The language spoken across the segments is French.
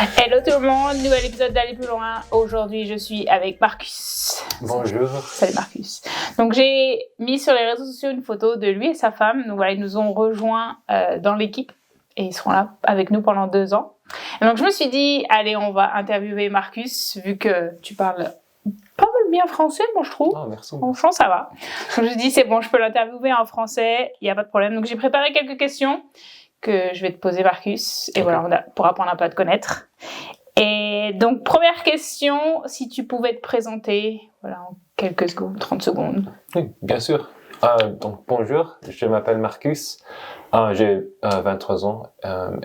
Hello tout le monde, nouvel épisode d'Aller plus loin. Aujourd'hui, je suis avec Marcus. Bonjour. Salut Marcus. Donc, j'ai mis sur les réseaux sociaux une photo de lui et sa femme. Donc, voilà, ils nous ont rejoints dans l'équipe et ils seront là avec nous pendant 2 ans. Et donc, je me suis dit, allez, on va interviewer Marcus vu que tu parles pas mal bien français, moi je trouve. Ah, merci. Franchement, ça va. Donc, je me suis dit, c'est bon, je peux l'interviewer en français, il n'y a pas de problème. Donc, j'ai préparé quelques questions que je vais te poser, Marcus. Et voilà, pour apprendre un peu à te connaître. Et donc, première question, si tu pouvais te présenter, voilà, en quelques secondes, 30 secondes. Oui, bien sûr. Donc, bonjour, je m'appelle Marcus. J'ai 23 ans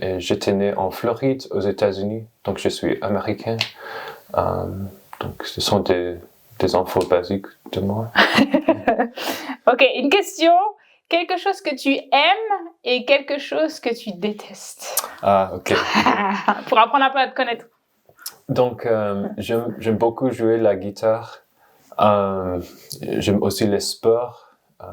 et j'étais né en Floride, aux États-Unis. Donc, je suis américain. Donc, ce sont des infos basiques de moi. Ok, une question. Quelque chose que tu aimes et quelque chose que tu détestes. Ah, ok. Pour apprendre un peu à te connaître. Donc, j'aime beaucoup jouer la guitare. J'aime aussi les sports.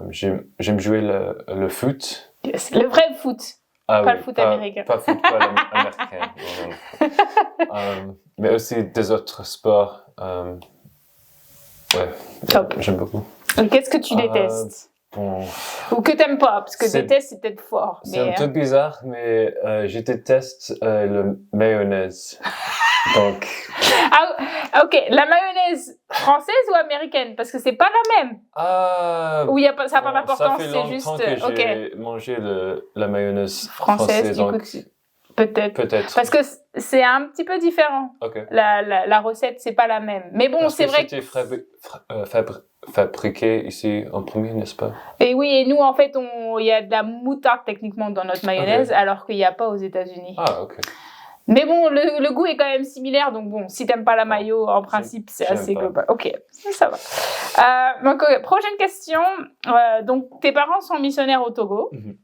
J'aime jouer le foot. Yes. Le vrai foot. Pas le foot américain. Pas football américain. Non. Mais aussi des autres sports. Ouais, top. J'aime beaucoup. Et qu'est-ce que tu détestes? Bon, ou que t'aimes pas, parce que déteste c'est peut-être fort. C'est un peu bizarre, mais je déteste le mayonnaise. Donc. Ah, ok. La mayonnaise française ou américaine? Parce que c'est pas la même. Ou ça n'a pas d'importance, c'est juste. Ça fait longtemps que j'ai mangé la mayonnaise française. Donc, peut-être. Parce que c'est un petit peu différent. Okay. La recette, c'est pas la même. Mais bon, c'est vrai que c'était fabriqué ici en premier, n'est-ce pas? Et oui, et nous, en fait, il y a de la moutarde techniquement dans notre mayonnaise, alors qu'il n'y a pas aux États-Unis. Ah, ok. Mais bon, le goût est quand même similaire, donc bon, si t'aimes pas la mayo, en principe, c'est assez global. Ok, ça va. Donc, prochaine question. Donc, tes parents sont missionnaires au Togo. Mm-hmm.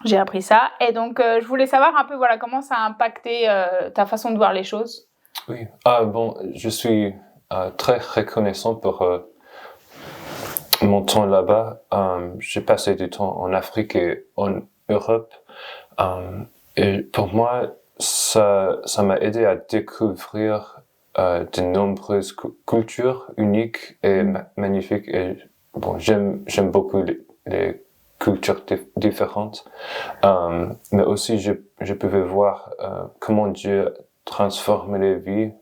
J'ai appris ça. Et donc, je voulais savoir un peu, voilà, comment ça a impacté ta façon de voir les choses. Oui. Bon, je suis très reconnaissant pour mon temps là-bas. J'ai passé du temps en Afrique et en Europe. Et pour moi, ça m'a aidé à découvrir de nombreuses cultures uniques et magnifiques. Et bon, j'aime beaucoup les cultures différentes. Mais aussi, je pouvais voir comment Dieu transforme les vies,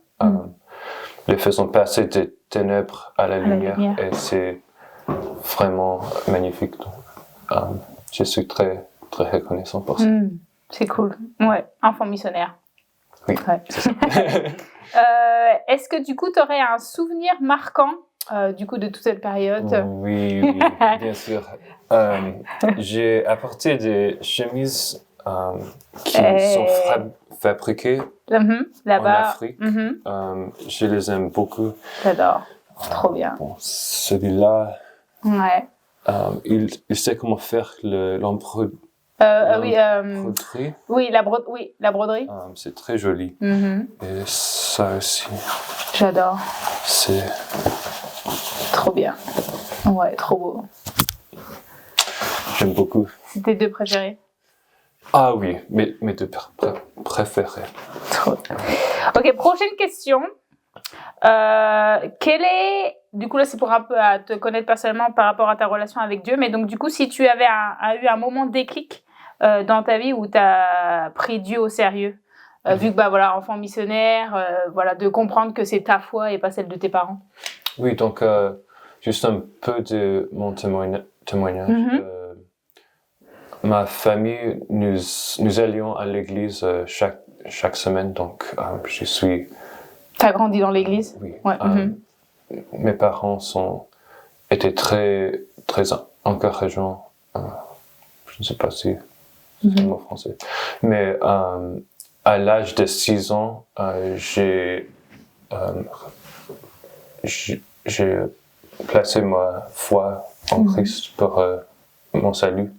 les faisant passer des ténèbres à la lumière. Et c'est vraiment magnifique. Donc, je suis très, très reconnaissant pour ça. C'est cool. Ouais, enfant missionnaire. Oui, ouais. C'est ça. Est-ce que du coup, tu aurais un souvenir marquant du coup de toute cette période? Oui, bien sûr. J'ai apporté des chemises qui sont fabriquées là-bas. En Afrique. Je les aime beaucoup. J'adore. Trop bien. Bon, celui-là, ouais. Il sait comment faire l'embroderie. Oui, la broderie. C'est très joli. Et ça aussi. J'adore. C'est trop bien. Ouais, trop beau. J'aime beaucoup. C'est tes 2 préférés? Ah oui, mes 2 préférés. Trop bien. Ok, prochaine question. Du coup là c'est pour un peu à te connaître personnellement par rapport à ta relation avec Dieu, mais donc du coup si tu avais eu un moment déclic dans ta vie où tu as pris Dieu au sérieux, vu que voilà, enfant missionnaire, voilà, de comprendre que c'est ta foi et pas celle de tes parents. Oui, donc juste un peu de mon témoignage. Ma famille, nous allions à l'église chaque semaine, donc je suis... T'as grandi dans l'église? Oui. Ouais. Mes parents étaient très, très encourageants. Je ne sais pas si c'est le mot français. Mais à l'âge de 6 ans, j'ai placé ma foi en Christ pour mon salut.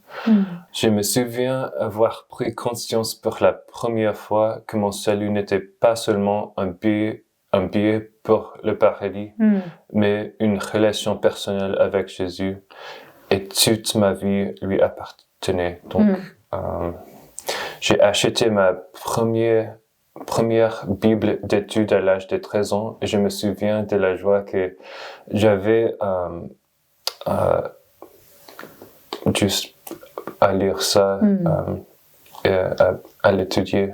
Je me souviens avoir pris conscience pour la première fois que mon salut n'était pas seulement un billet pour le paradis, mais une relation personnelle avec Jésus. Et toute ma vie lui appartenait. Donc, j'ai acheté ma première première Bible d'études à l'âge de 13 ans. Et je me souviens de la joie que j'avais juste à lire ça et à l'étudier.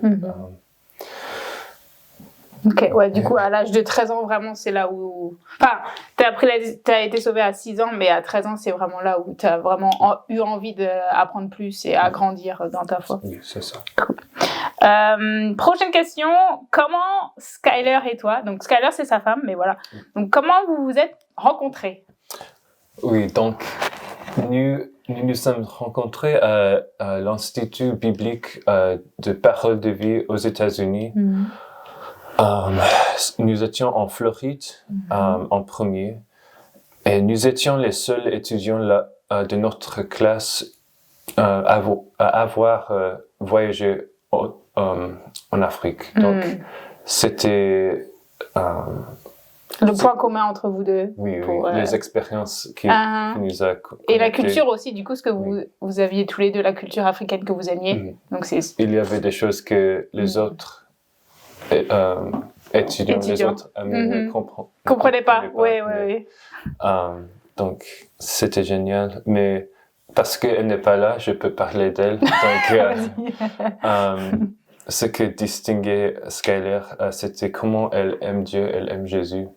Ok, ouais, du coup, à l'âge de 13 ans, vraiment, c'est là où... Enfin, t'as été sauvé à 6 ans, mais à 13 ans, c'est vraiment là où t'as vraiment eu envie d'apprendre plus et à grandir dans ta foi. Oui, c'est ça. Cool. Prochaine question. Comment Skyler et toi, donc Skyler, c'est sa femme, mais voilà. Donc, comment vous vous êtes rencontrés? Oui, donc, nous sommes rencontrés à l'Institut biblique de Parole de vie aux États-Unis. Nous étions en Floride en premier et nous étions les seuls étudiants là, de notre classe à avoir voyagé en Afrique. Donc, c'était... le point commun entre vous deux. Oui, les expériences qui nous a connectés. Et la culture aussi, du coup, ce que vous aviez tous les deux, la culture africaine que vous aimiez. Donc il y avait des choses que les autres étudiants, les autres amis ne comprenaient pas. Oui. Donc, c'était génial. Mais parce qu'elle n'est pas là, je peux parler d'elle. Donc, ce que distinguait Skyler, c'était comment elle aime Dieu, elle aime Jésus.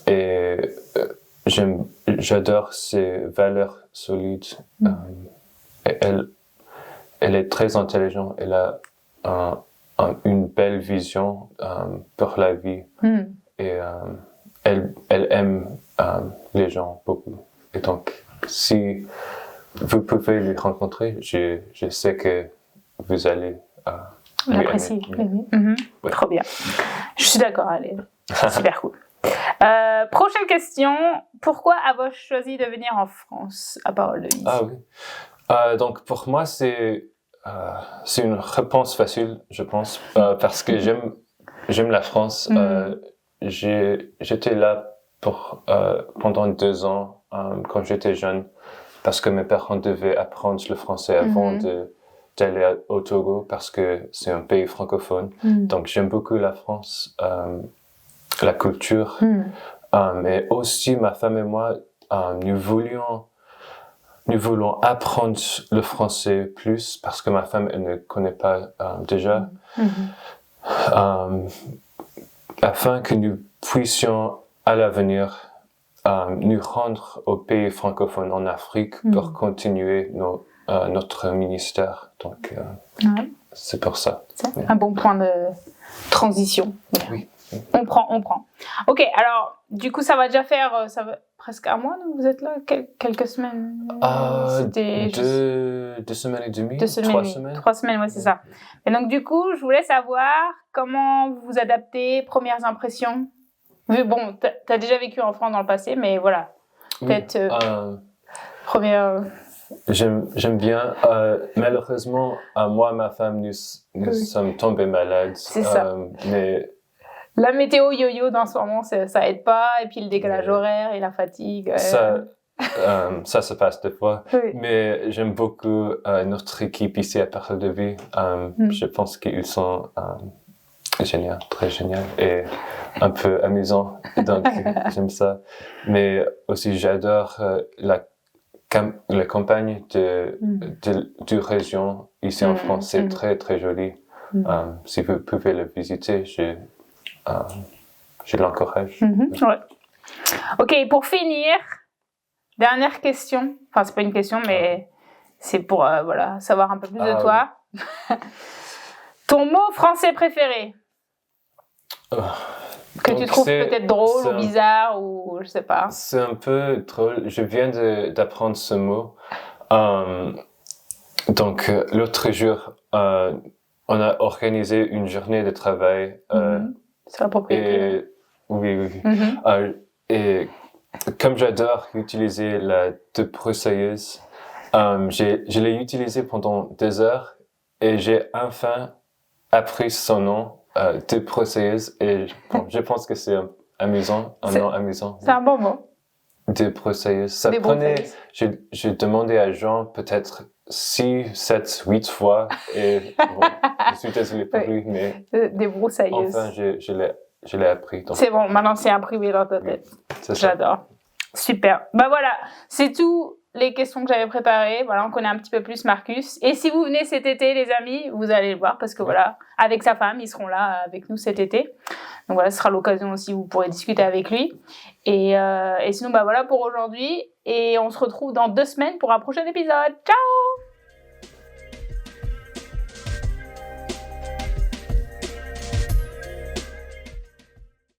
Et j'adore ses valeurs solides. Et elle est très intelligente. Elle a une belle vision pour la vie. Et elle aime les gens beaucoup. Et donc, si vous pouvez lui rencontrer, je sais que vous allez l'apprécier. Ouais. Trop bien. Je suis d'accord, allez. Super cool. Prochaine question. Pourquoi avez-vous choisi de venir en France à Parole de vie? Ah oui. Donc, pour moi, c'est une réponse facile, je pense, parce que j'aime la France. J'étais là pendant 2 ans quand j'étais jeune, parce que mes parents devaient apprendre le français avant d'aller au Togo, parce que c'est un pays francophone. Donc j'aime beaucoup la France, la culture, mais aussi ma femme et moi, nous voulons apprendre le français plus, parce que ma femme, elle ne connaît pas déjà, afin que nous puissions à l'avenir nous rendre au pays francophone en Afrique pour continuer notre ministère. Donc, c'est pour ça. C'est un bon point de transition. Oui. On prend. Ok, alors, du coup, ça va déjà faire presque un mois, donc vous êtes là quelques semaines? C'était 2 semaines et demie. 3 semaines. 3 semaines, ouais, c'est ça. Et donc, du coup, je voulais savoir comment vous vous adaptez, premières impressions. Bon, t'as déjà vécu en France dans le passé, mais voilà. Peut-être première... J'aime bien. Malheureusement, moi et ma femme, nous sommes tombés malades. C'est ça. Mais... La météo yo-yo dans ce moment, ça aide pas. Et puis le décalage horaire et la fatigue. Ça se passe des fois. Oui. Mais j'aime beaucoup notre équipe ici à Parole de vie. Je pense qu'ils sont géniaux, très géniaux et un peu amusants. Donc j'aime ça. Mais aussi j'adore la campagne de région ici en France. C'est très très joli. Si vous pouvez le visiter, je l'encourage. Ouais. Ok, pour finir, dernière question. Enfin, c'est pas une question, mais c'est pour savoir un peu plus de toi. Oui. Ton mot français préféré que tu trouves peut-être drôle ou bizarre ou je sais pas. C'est un peu drôle. Je viens d'apprendre ce mot. Donc, l'autre jour, on a organisé une journée de travail. Sur la propriété. Oui. Et comme j'adore utiliser la débroussailleuse, je l'ai utilisée pendant 2 heures et j'ai enfin appris son nom, débroussailleuse. Et bon, je pense que c'est amusant, un nom amusant. C'est un bon mot. Débroussailleuse. Ça prenait, j'ai demandé à Jean peut-être 6, 7, 8 fois et bon, je suis désolé pour lui, mais débroussailleuse. Enfin, je l'ai appris. C'est bon, maintenant c'est imprimé dans ta tête. J'adore. Super. Bah voilà, c'est tout les questions que j'avais préparées. Voilà, on connaît un petit peu plus Marcus. Et si vous venez cet été, les amis, vous allez le voir parce que voilà, avec sa femme, ils seront là avec nous cet été. Donc voilà, ce sera l'occasion aussi où vous pourrez discuter avec lui. Et sinon, bah voilà pour aujourd'hui. Et on se retrouve dans 2 semaines pour un prochain épisode. Ciao!